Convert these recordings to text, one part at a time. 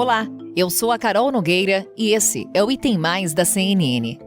Olá, eu sou a Carol Nogueira e esse é o Item Mais da CNN.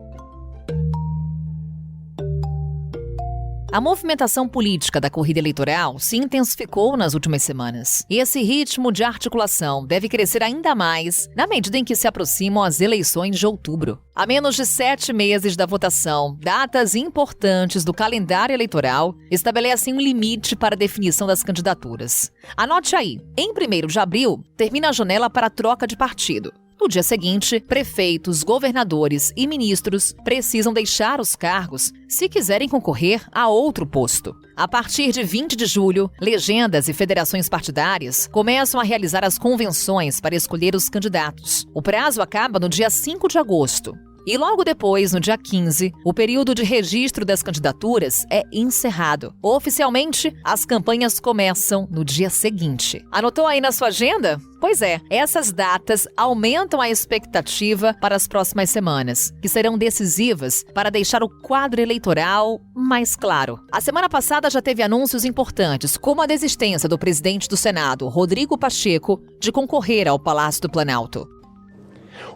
A movimentação política da corrida eleitoral se intensificou nas últimas semanas. E esse ritmo de articulação deve crescer ainda mais na medida em que se aproximam as eleições de outubro. A menos de 7 meses da votação, datas importantes do calendário eleitoral estabelecem um limite para a definição das candidaturas. Anote aí, em 1º de abril, termina a janela para a troca de partido. No dia seguinte, prefeitos, governadores e ministros precisam deixar os cargos se quiserem concorrer a outro posto. A partir de 20 de julho, legendas e federações partidárias começam a realizar as convenções para escolher os candidatos. O prazo acaba no dia 5 de agosto. E logo depois, no dia 15, o período de registro das candidaturas é encerrado. Oficialmente, as campanhas começam no dia seguinte. Anotou aí na sua agenda? Pois é, essas datas aumentam a expectativa para as próximas semanas, que serão decisivas para deixar o quadro eleitoral mais claro. A semana passada já teve anúncios importantes, como a desistência do presidente do Senado, Rodrigo Pacheco, de concorrer ao Palácio do Planalto.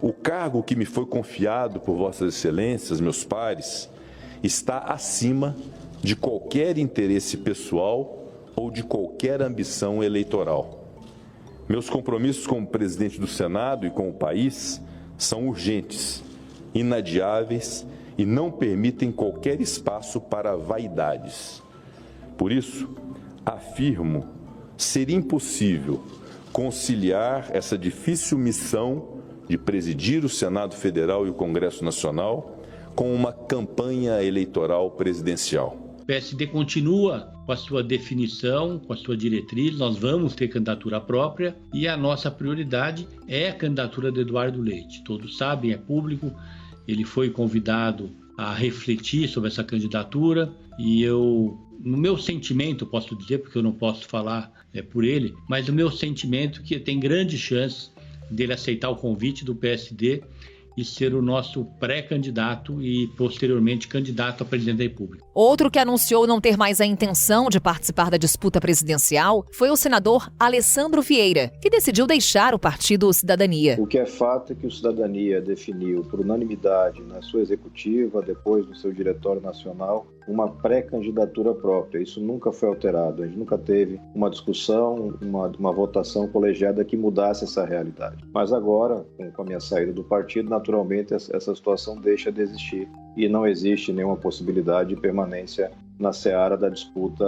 O cargo que me foi confiado por Vossas Excelências, meus pares, está acima de qualquer interesse pessoal ou de qualquer ambição eleitoral. Meus compromissos como presidente do Senado e com o país são urgentes, inadiáveis e não permitem qualquer espaço para vaidades. Por isso, afirmo ser impossível conciliar essa difícil missão de presidir o Senado Federal e o Congresso Nacional com uma campanha eleitoral presidencial. O PSD continua com a sua definição, com a sua diretriz, nós vamos ter candidatura própria e a nossa prioridade é a candidatura do Eduardo Leite. Todos sabem, é público, ele foi convidado a refletir sobre essa candidatura e no meu sentimento, posso dizer, porque eu não posso falar por ele, mas no meu sentimento que tem grande chance dele aceitar o convite do PSD e ser o nosso pré-candidato e, posteriormente, candidato a presidente da República. Outro que anunciou não ter mais a intenção de participar da disputa presidencial foi o senador Alessandro Vieira, que decidiu deixar o partido Cidadania. O que é fato é que o Cidadania definiu por unanimidade na sua executiva, depois no seu diretório nacional, uma pré-candidatura própria. Isso nunca foi alterado. A gente nunca teve uma discussão, uma votação colegiada que mudasse essa realidade. Mas agora, com a minha saída do partido, naturalmente essa situação deixa de existir e não existe nenhuma possibilidade de permanência na seara da disputa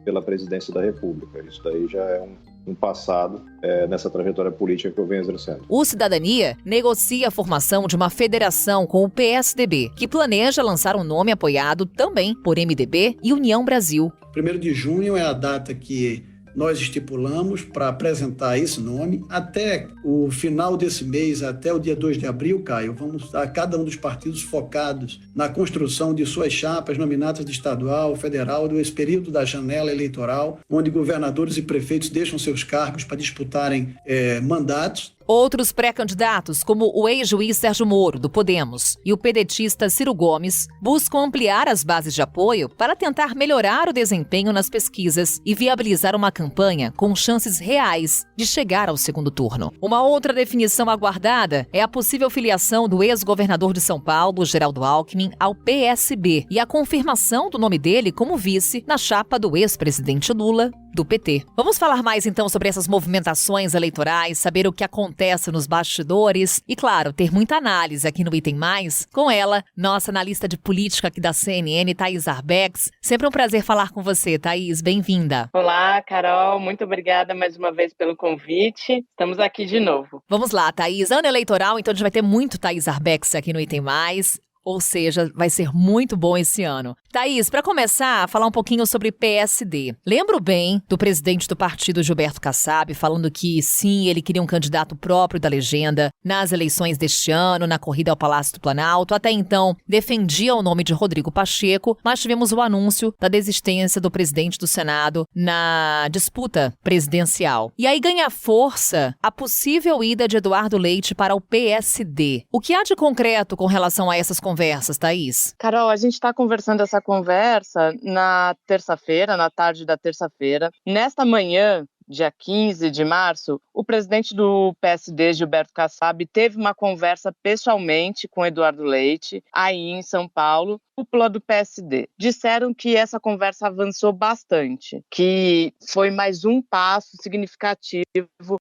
pela presidência da República. Isso daí já é um passado nessa trajetória política que eu venho exercendo. O Cidadania negocia a formação de uma federação com o PSDB, que planeja lançar um nome apoiado também por MDB e União Brasil. 1º de junho é a data que nós estipulamos para apresentar esse nome. Até o final desse mês, até o dia 2 de abril, Caio, vamos estar cada um dos partidos focados na construção de suas chapas nominatas de estadual, federal, desse período da janela eleitoral, onde governadores e prefeitos deixam seus cargos para disputarem mandatos. Outros pré-candidatos, como o ex-juiz Sérgio Moro, do Podemos, e o pedetista Ciro Gomes, buscam ampliar as bases de apoio para tentar melhorar o desempenho nas pesquisas e viabilizar uma campanha com chances reais de chegar ao segundo turno. Uma outra definição aguardada é a possível filiação do ex-governador de São Paulo, Geraldo Alckmin, ao PSB e a confirmação do nome dele como vice na chapa do ex-presidente Lula, do PT. Vamos falar mais então sobre essas movimentações eleitorais, saber o que acontece nos bastidores e, claro, ter muita análise aqui no Item Mais com ela, nossa analista de política aqui da CNN, Thaís Arbex. Sempre um prazer falar com você, Thaís. Bem-vinda. Olá, Carol. Muito obrigada mais uma vez pelo convite. Estamos aqui de novo. Vamos lá, Thaís. Ano eleitoral, então a gente vai ter muito Thaís Arbex aqui no Item Mais. Ou seja, vai ser muito bom esse ano. Thaís, para começar, falar um pouquinho sobre PSD. Lembro bem do presidente do partido, Gilberto Kassab, falando que sim, ele queria um candidato próprio da legenda nas eleições deste ano, na corrida ao Palácio do Planalto. Até então, defendia o nome de Rodrigo Pacheco, mas tivemos o anúncio da desistência do presidente do Senado na disputa presidencial. E aí ganha força a possível ida de Eduardo Leite para o PSD. O que há de concreto com relação a essas conversas, Thaís? Carol, a gente está conversando essa conversa na terça-feira, na tarde da terça-feira. Nesta manhã dia 15 de março, o presidente do PSD, Gilberto Kassab, teve uma conversa pessoalmente com Eduardo Leite, aí em São Paulo, cúpula do PSD. Disseram que essa conversa avançou bastante, que foi mais um passo significativo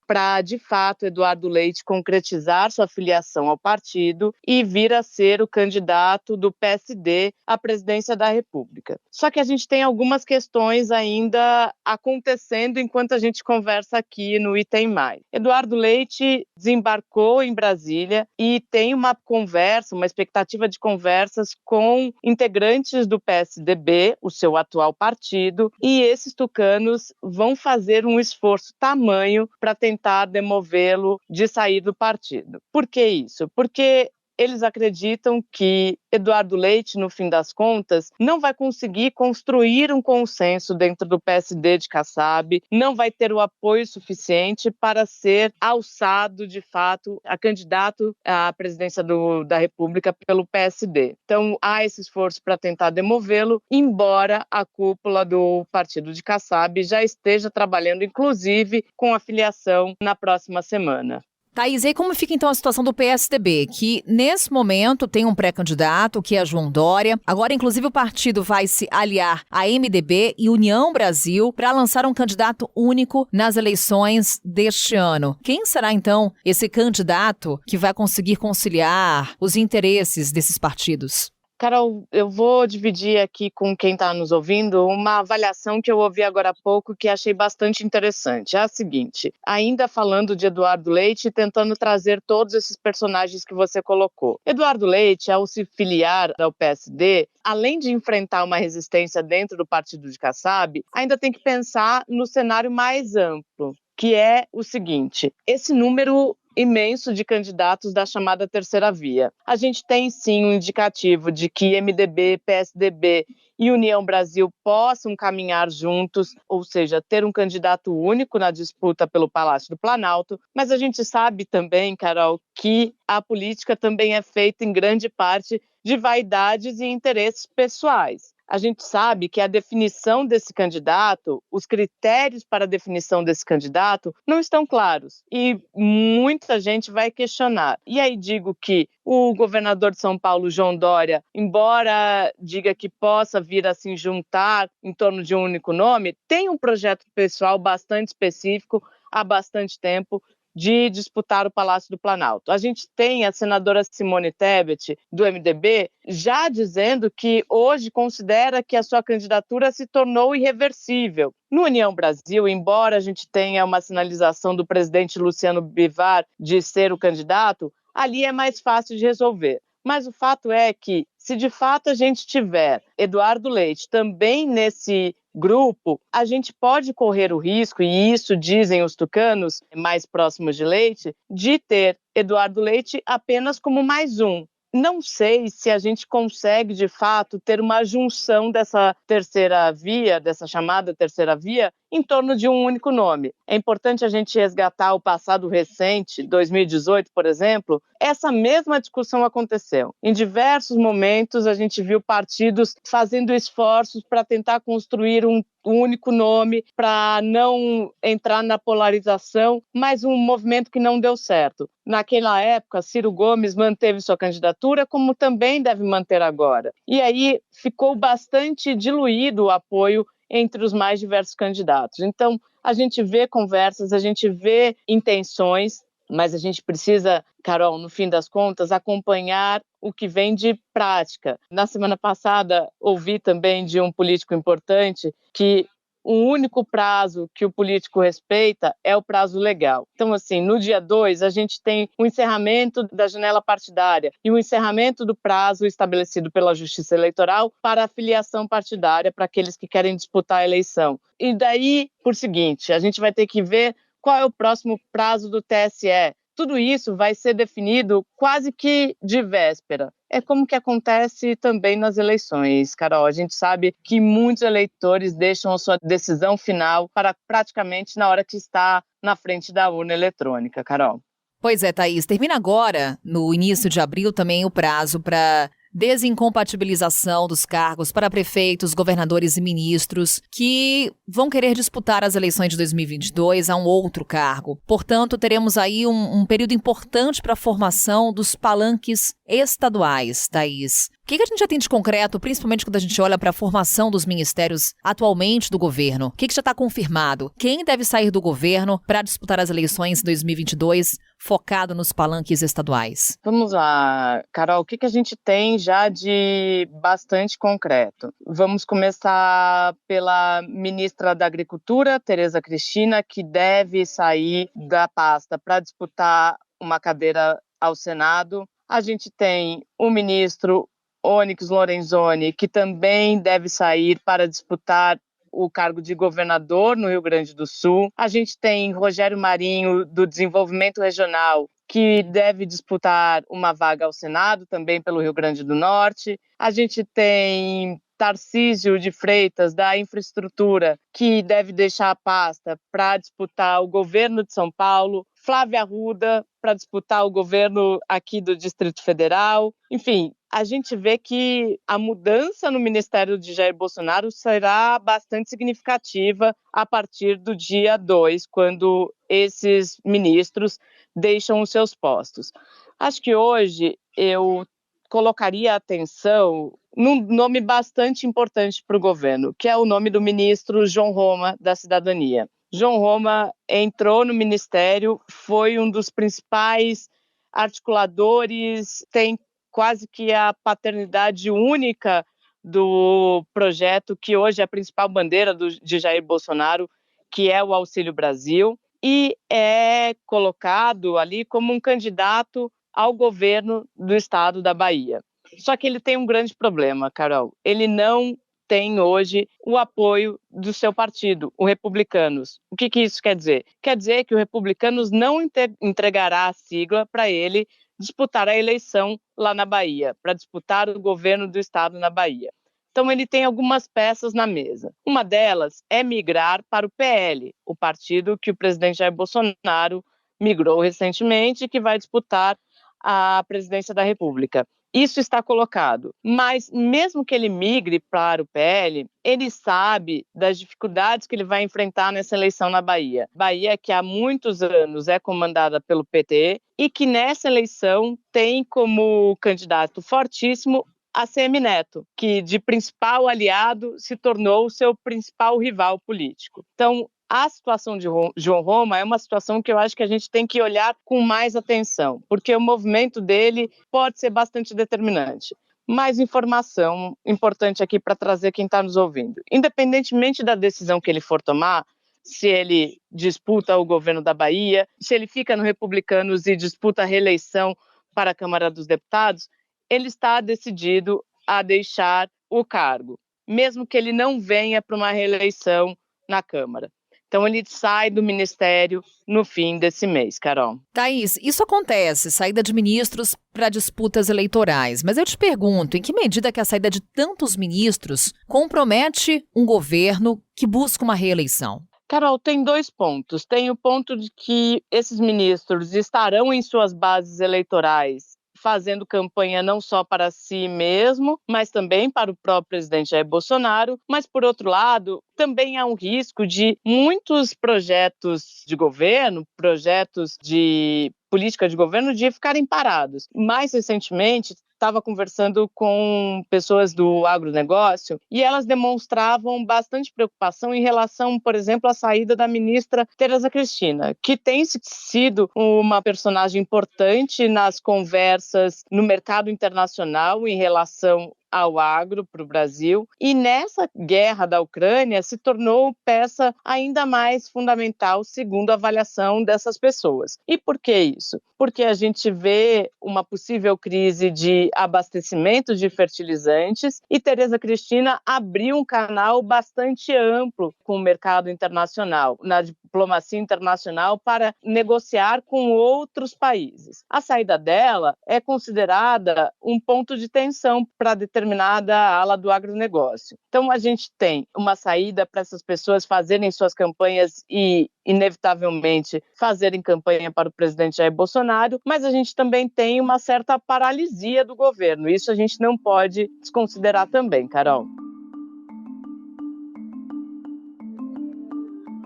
para, de fato, Eduardo Leite concretizar sua filiação ao partido e vir a ser o candidato do PSD à presidência da República. Só que a gente tem algumas questões ainda acontecendo enquanto a gente conversa aqui no Item Mais. Eduardo Leite desembarcou em Brasília e tem uma conversa, uma expectativa de conversas com integrantes do PSDB, o seu atual partido, e esses tucanos vão fazer um esforço tamanho para tentar demovê-lo de sair do partido. Por que isso? Porque eles acreditam que Eduardo Leite, no fim das contas, não vai conseguir construir um consenso dentro do PSD de Kassab, não vai ter o apoio suficiente para ser alçado, de fato, a candidato à presidência da República pelo PSD. Então, há esse esforço para tentar demovê-lo, embora a cúpula do partido de Kassab já esteja trabalhando, inclusive, com a filiação na próxima semana. Thaís, e aí como fica então a situação do PSDB, que nesse momento tem um pré-candidato, que é João Dória. Agora, inclusive, o partido vai se aliar a MDB e União Brasil para lançar um candidato único nas eleições deste ano. Quem será, então, esse candidato que vai conseguir conciliar os interesses desses partidos? Carol, eu vou dividir aqui com quem está nos ouvindo uma avaliação que eu ouvi agora há pouco que achei bastante interessante. É a seguinte, ainda falando de Eduardo Leite, tentando trazer todos esses personagens que você colocou. Eduardo Leite, ao se filiar ao PSD, além de enfrentar uma resistência dentro do partido de Kassab, ainda tem que pensar no cenário mais amplo, que é o seguinte, esse número imenso de candidatos da chamada terceira via. A gente tem sim um indicativo de que MDB, PSDB e União Brasil possam caminhar juntos, ou seja, ter um candidato único na disputa pelo Palácio do Planalto, mas a gente sabe também, Carol, que a política também é feita em grande parte de vaidades e interesses pessoais. A gente sabe que a definição desse candidato, os critérios para a definição desse candidato não estão claros e muita gente vai questionar. E aí digo que o governador de São Paulo, João Dória, embora diga que possa vir a se juntar em torno de um único nome, tem um projeto pessoal bastante específico há bastante tempo de disputar o Palácio do Planalto. A gente tem a senadora Simone Tebet, do MDB, já dizendo que hoje considera que a sua candidatura se tornou irreversível. No União Brasil, embora a gente tenha uma sinalização do presidente Luciano Bivar de ser o candidato, ali é mais fácil de resolver. Mas o fato é que, se de fato a gente tiver Eduardo Leite também nesse grupo, a gente pode correr o risco, e isso dizem os tucanos mais próximos de Leite, de ter Eduardo Leite apenas como mais um. Não sei se a gente consegue, de fato, ter uma junção dessa terceira via, dessa chamada terceira via, em torno de um único nome. É importante a gente resgatar o passado recente, 2018, por exemplo. Essa mesma discussão aconteceu. Em diversos momentos, a gente viu partidos fazendo esforços para tentar construir um único nome, para não entrar na polarização, mas um movimento que não deu certo. Naquela época, Ciro Gomes manteve sua candidatura, como também deve manter agora. E aí ficou bastante diluído o apoio entre os mais diversos candidatos. Então, a gente vê conversas, a gente vê intenções, mas a gente precisa, Carol, no fim das contas, acompanhar o que vem de prática. Na semana passada, ouvi também de um político importante que o único prazo que o político respeita é o prazo legal. Então, assim, no dia 2, a gente tem o encerramento da janela partidária e o encerramento do prazo estabelecido pela Justiça Eleitoral para a filiação partidária para aqueles que querem disputar a eleição. E daí, por seguinte, a gente vai ter que ver qual é o próximo prazo do TSE. Tudo isso vai ser definido quase que de véspera. É como que acontece também nas eleições, Carol. A gente sabe que muitos eleitores deixam a sua decisão final para praticamente na hora que está na frente da urna eletrônica, Carol. Pois é, Thaís. Termina agora, no início de abril, também o prazo para desincompatibilização dos cargos para prefeitos, governadores e ministros que vão querer disputar as eleições de 2022 a um outro cargo. Portanto, teremos aí um período importante para a formação dos palanques estaduais, Thaís. O que a gente já tem de concreto, principalmente quando a gente olha para a formação dos ministérios atualmente do governo? O que já está confirmado? Quem deve sair do governo para disputar as eleições em 2022 focado nos palanques estaduais? Vamos lá, Carol, o que a gente tem já de bastante concreto? Vamos começar pela ministra da Agricultura, Tereza Cristina, que deve sair da pasta para disputar uma cadeira ao Senado. A gente tem o ministro Onyx Lorenzoni, que também deve sair para disputar o cargo de governador no Rio Grande do Sul. A gente tem Rogério Marinho, do Desenvolvimento Regional, que deve disputar uma vaga ao Senado, também pelo Rio Grande do Norte. A gente tem Tarcísio de Freitas, da Infraestrutura, que deve deixar a pasta para disputar o governo de São Paulo. Flávia Arruda, para disputar o governo aqui do Distrito Federal. Enfim, a gente vê que a mudança no ministério de Jair Bolsonaro será bastante significativa a partir do dia 2, quando esses ministros deixam os seus postos. Acho que hoje eu colocaria atenção num nome bastante importante para o governo, que é o nome do ministro João Roma, da Cidadania. João Roma entrou no ministério, foi um dos principais articuladores, tem quase que a paternidade única do projeto, que hoje é a principal bandeira de Jair Bolsonaro, que é o Auxílio Brasil, e é colocado ali como um candidato ao governo do estado da Bahia. Só que ele tem um grande problema, Carol. Ele não tem hoje o apoio do seu partido, o Republicanos. O que isso quer dizer? Quer dizer que o Republicanos não entregará a sigla para ele disputar a eleição lá na Bahia, para disputar o governo do estado na Bahia. Então ele tem algumas peças na mesa. Uma delas é migrar para o PL, o partido que o presidente Jair Bolsonaro migrou recentemente e que vai disputar a presidência da República. Isso está colocado, mas mesmo que ele migre para o PL, ele sabe das dificuldades que ele vai enfrentar nessa eleição na Bahia. Bahia que há muitos anos é comandada pelo PT e que nessa eleição tem como candidato fortíssimo ACM Neto, que de principal aliado se tornou o seu principal rival político. Então, a situação de João Roma é uma situação que eu acho que a gente tem que olhar com mais atenção, porque o movimento dele pode ser bastante determinante. Mais informação importante aqui para trazer quem está nos ouvindo. Independentemente da decisão que ele for tomar, se ele disputa o governo da Bahia, se ele fica no Republicanos e disputa a reeleição para a Câmara dos Deputados, ele está decidido a deixar o cargo, mesmo que ele não venha para uma reeleição na Câmara. Então, ele sai do ministério no fim desse mês, Carol. Thaís, isso acontece, saída de ministros para disputas eleitorais. Mas eu te pergunto, em que medida que a saída de tantos ministros compromete um governo que busca uma reeleição? Carol, tem 2 pontos. Tem o ponto de que esses ministros estarão em suas bases eleitorais fazendo campanha não só para si mesmo, mas também para o próprio presidente Jair Bolsonaro. Mas, por outro lado, também há um risco de muitos projetos de governo, projetos de política de governo, de ficarem parados. Mais recentemente, estava conversando com pessoas do agronegócio e elas demonstravam bastante preocupação em relação, por exemplo, à saída da ministra Tereza Cristina, que tem sido uma personagem importante nas conversas no mercado internacional em relação ao agro para o Brasil, e nessa guerra da Ucrânia se tornou peça ainda mais fundamental, segundo a avaliação dessas pessoas. E por que isso? Porque a gente vê uma possível crise de abastecimento de fertilizantes e Tereza Cristina abriu um canal bastante amplo com o mercado internacional, na diplomacia internacional para negociar com outros países. A saída dela é considerada um ponto de tensão para determinada ala do agronegócio. Então, a gente tem uma saída para essas pessoas fazerem suas campanhas e, inevitavelmente, fazerem campanha para o presidente Jair Bolsonaro, mas a gente também tem uma certa paralisia do governo. Isso a gente não pode desconsiderar também, Carol.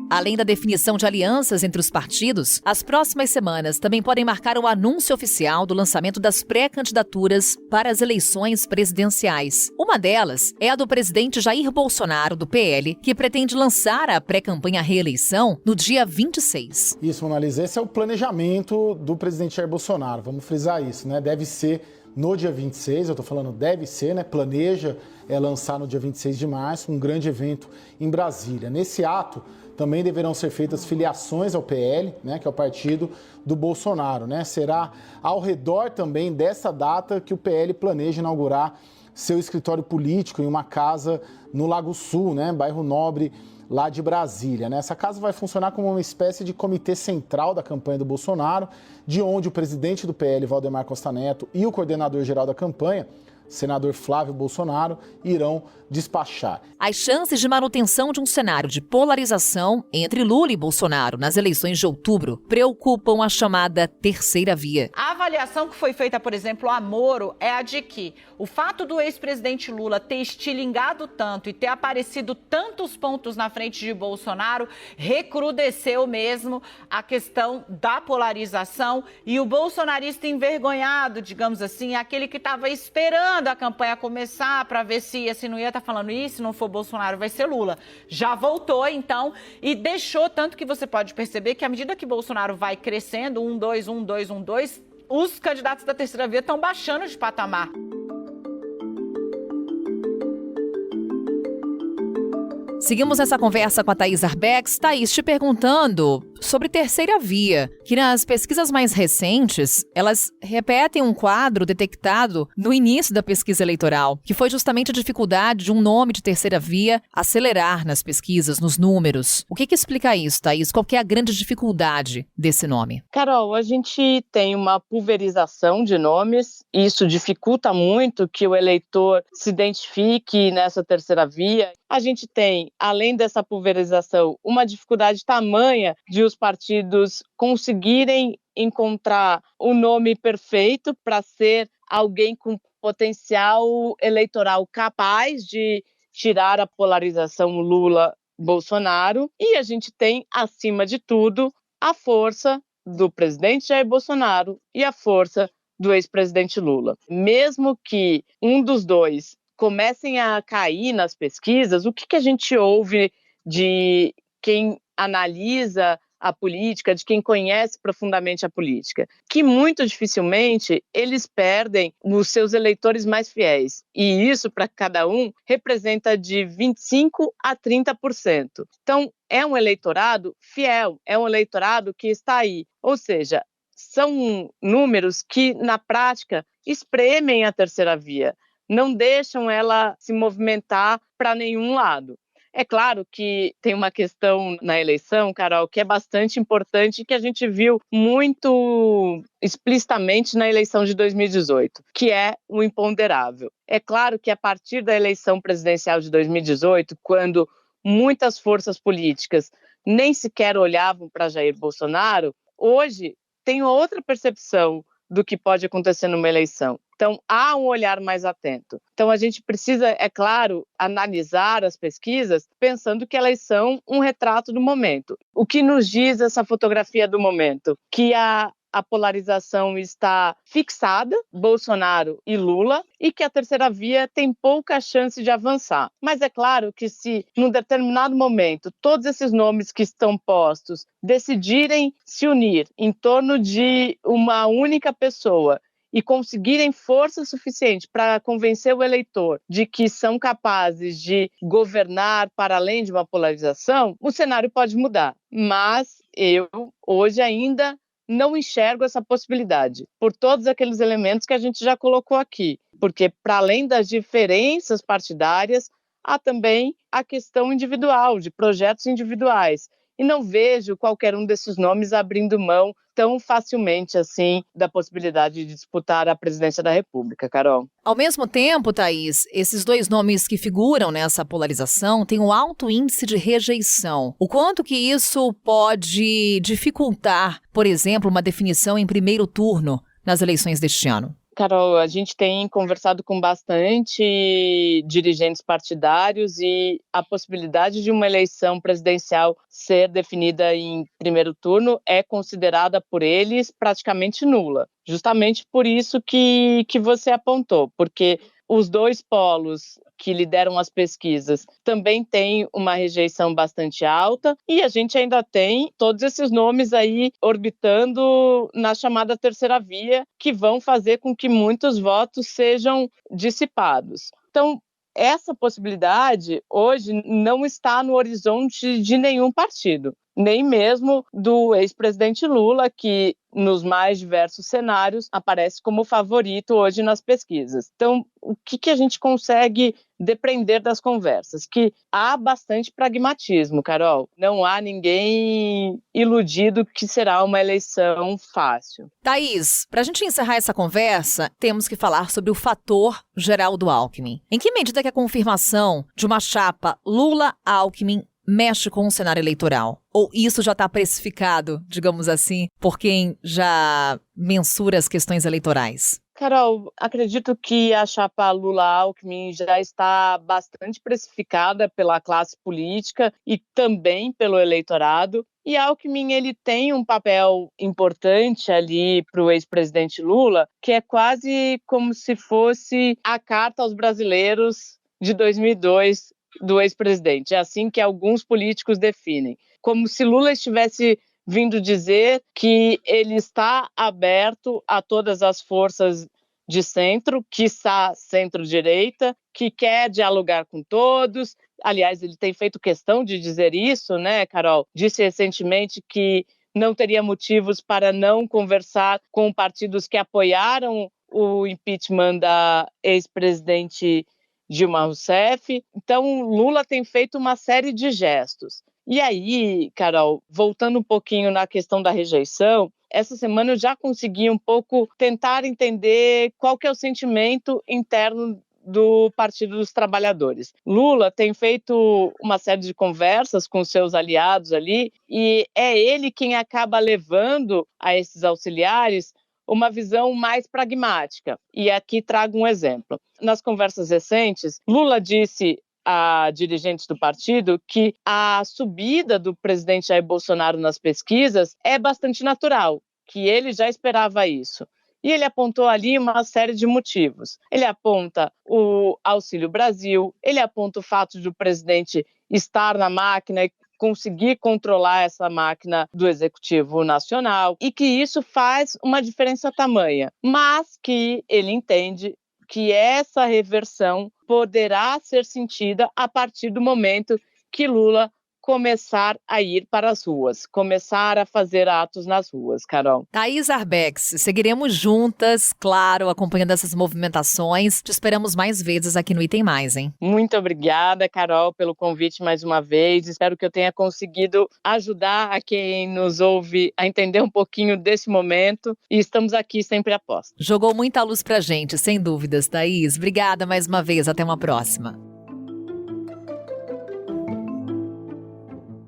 Além da definição de alianças entre os partidos, as próximas semanas também podem marcar o anúncio oficial do lançamento das pré-candidaturas para as eleições presidenciais. Uma delas é a do presidente Jair Bolsonaro, do PL, que pretende lançar a pré-campanha à reeleição no dia 26. Isso, Mona Lisa, esse é o planejamento do presidente Jair Bolsonaro. Vamos frisar isso, né? Deve ser no dia 26, eu estou falando deve ser, né? Planeja lançar no dia 26 de março um grande evento em Brasília. Nesse ato, também deverão ser feitas filiações ao PL, né, que é o partido do Bolsonaro, né? Será ao redor também dessa data que o PL planeja inaugurar seu escritório político em uma casa no Lago Sul, né, bairro Nobre, lá de Brasília, né? Essa casa vai funcionar como uma espécie de comitê central da campanha do Bolsonaro, de onde o presidente do PL, Valdemar Costa Neto, e o coordenador-geral da campanha, senador Flávio Bolsonaro, irão despachar. As chances de manutenção de um cenário de polarização entre Lula e Bolsonaro nas eleições de outubro preocupam a chamada terceira via. A avaliação que foi feita, por exemplo, a Moro é a de que o fato do ex-presidente Lula ter estilingado tanto e ter aparecido tantos pontos na frente de Bolsonaro recrudesceu mesmo a questão da polarização, e o bolsonarista envergonhado, digamos assim, aquele que estava esperando a campanha começar para ver se ia, se não ia, tá falando isso, se não for Bolsonaro vai ser Lula. Já voltou, então, e deixou, tanto que você pode perceber que à medida que Bolsonaro vai crescendo, 1-2, 1-2, 1-2, os candidatos da terceira via estão baixando de patamar. Seguimos essa conversa com a Thaís Arbex. Thaís, te perguntando sobre terceira via, que nas pesquisas mais recentes, elas repetem um quadro detectado no início da pesquisa eleitoral, que foi justamente a dificuldade de um nome de terceira via acelerar nas pesquisas, nos números. O que explica isso, Thaís? Qual que é a grande dificuldade desse nome? Carol, a gente tem uma pulverização de nomes, e isso dificulta muito que o eleitor se identifique nessa terceira via. A gente tem, além dessa pulverização, uma dificuldade tamanha de os partidos conseguirem encontrar o nome perfeito para ser alguém com potencial eleitoral capaz de tirar a polarização Lula-Bolsonaro. E a gente tem, acima de tudo, a força do presidente Jair Bolsonaro e a força do ex-presidente Lula. Mesmo que um dos dois comecem a cair nas pesquisas, o que a gente ouve de quem analisa a política, de quem conhece profundamente a política? Que muito dificilmente eles perdem os seus eleitores mais fiéis. E isso, para cada um, representa de 25% a 30%. Então, é um eleitorado fiel, é um eleitorado que está aí. Ou seja, são números que, na prática, espremem a terceira via, não deixam ela se movimentar para nenhum lado. É claro que tem uma questão na eleição, Carol, que é bastante importante e que a gente viu muito explicitamente na eleição de 2018, que é o imponderável. É claro que a partir da eleição presidencial de 2018, quando muitas forças políticas nem sequer olhavam para Jair Bolsonaro, hoje tem outra percepção do que pode acontecer numa eleição. Então, há um olhar mais atento. Então, a gente precisa, é claro, analisar as pesquisas pensando que elas são um retrato do momento. O que nos diz essa fotografia do momento? Que a polarização está fixada, Bolsonaro e Lula, e que a terceira via tem pouca chance de avançar. Mas é claro que se, num determinado momento, todos esses nomes que estão postos decidirem se unir em torno de uma única pessoa e conseguirem força suficiente para convencer o eleitor de que são capazes de governar para além de uma polarização, o cenário pode mudar. Mas eu, hoje ainda, não enxergo essa possibilidade, por todos aqueles elementos que a gente já colocou aqui. Porque, para além das diferenças partidárias, há também a questão individual, de projetos individuais. e não vejo qualquer um desses nomes abrindo mão tão facilmente assim da possibilidade de disputar a presidência da República, Carol. Ao mesmo tempo, Thaís, esses dois nomes que figuram nessa polarização têm um alto índice de rejeição. O quanto que isso pode dificultar, por exemplo, uma definição em primeiro turno nas eleições deste ano? Carol, a gente tem conversado com bastante dirigentes partidários e a possibilidade de uma eleição presidencial ser definida em primeiro turno é considerada por eles praticamente nula. Justamente por isso que você apontou, porque os dois polos que lideram as pesquisas também têm uma rejeição bastante alta e a gente ainda tem todos esses nomes aí orbitando na chamada terceira via que vão fazer com que muitos votos sejam dissipados. Então, essa possibilidade hoje não está no horizonte de nenhum partido, nem mesmo do ex-presidente Lula, que nos mais diversos cenários aparece como favorito hoje nas pesquisas. Então, o que a gente consegue depreender das conversas? Que há bastante pragmatismo, Carol. Não há ninguém iludido que será uma eleição fácil. Thaís, para a gente encerrar essa conversa, temos que falar sobre o fator Geraldo Alckmin. Em que medida que a confirmação de uma chapa Lula-Alckmin mexe com o cenário eleitoral? Ou isso já está precificado, digamos assim, por quem já mensura as questões eleitorais? Carol, acredito que a chapa Lula-Alckmin já está bastante precificada pela classe política e também pelo eleitorado. E Alckmin, ele tem um papel importante ali para o ex-presidente Lula, que é quase como se fosse a carta aos brasileiros de 2002 do ex-presidente. É assim que alguns políticos definem. Como se Lula estivesse vindo dizer que ele está aberto a todas as forças de centro, quiçá centro-direita, que quer dialogar com todos. Aliás, ele tem feito questão de dizer isso, né, Carol? Disse recentemente que não teria motivos para não conversar com partidos que apoiaram o impeachment da ex-presidente Dilma Rousseff. Então, Lula tem feito uma série de gestos. E aí, Carol, voltando um pouquinho na questão da rejeição, essa semana eu já consegui um pouco tentar entender qual que é o sentimento interno do Partido dos Trabalhadores. Lula tem feito uma série de conversas com seus aliados ali e é ele quem acaba levando a esses auxiliares uma visão mais pragmática. E aqui trago um exemplo. Nas conversas recentes, Lula disse a dirigentes do partido que a subida do presidente Jair Bolsonaro nas pesquisas é bastante natural, que ele já esperava isso. E ele apontou ali uma série de motivos. Ele aponta o Auxílio Brasil, ele aponta o fato de o presidente estar na máquina e conseguir controlar essa máquina do Executivo Nacional e que isso faz uma diferença tamanha, mas que ele entende que essa reversão poderá ser sentida a partir do momento que Lula começar a ir para as ruas, começar a fazer atos nas ruas, Carol. Thaís Arbex, seguiremos juntas, claro, acompanhando essas movimentações. Te esperamos mais vezes aqui no Item Mais, hein? Muito obrigada, Carol, pelo convite mais uma vez. Espero que eu tenha conseguido ajudar a quem nos ouve a entender um pouquinho desse momento e estamos aqui sempre a posto. Jogou muita luz pra gente, sem dúvidas, Thaís. Obrigada mais uma vez, até uma próxima.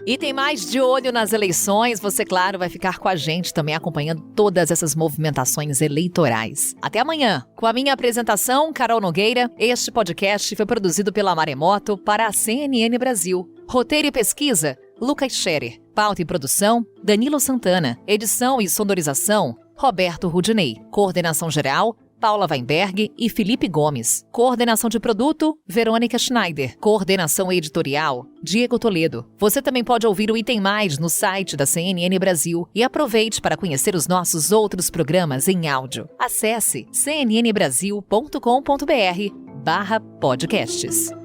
E tem mais de olho nas eleições. Você, claro, vai ficar com a gente também acompanhando todas essas movimentações eleitorais. Até amanhã. Com a minha apresentação, Carol Nogueira, este podcast foi produzido pela Maremoto para a CNN Brasil. Roteiro e pesquisa, Lucas Scherer. Pauta e produção, Danilo Santana. Edição e sonorização, Roberto Rudinei. Coordenação geral, Paula Weinberg e Felipe Gomes. Coordenação de produto, Verônica Schneider. Coordenação editorial, Diego Toledo. Você também pode ouvir o Item Mais no site da CNN Brasil e aproveite para conhecer os nossos outros programas em áudio. Acesse cnnbrasil.com.br/podcasts.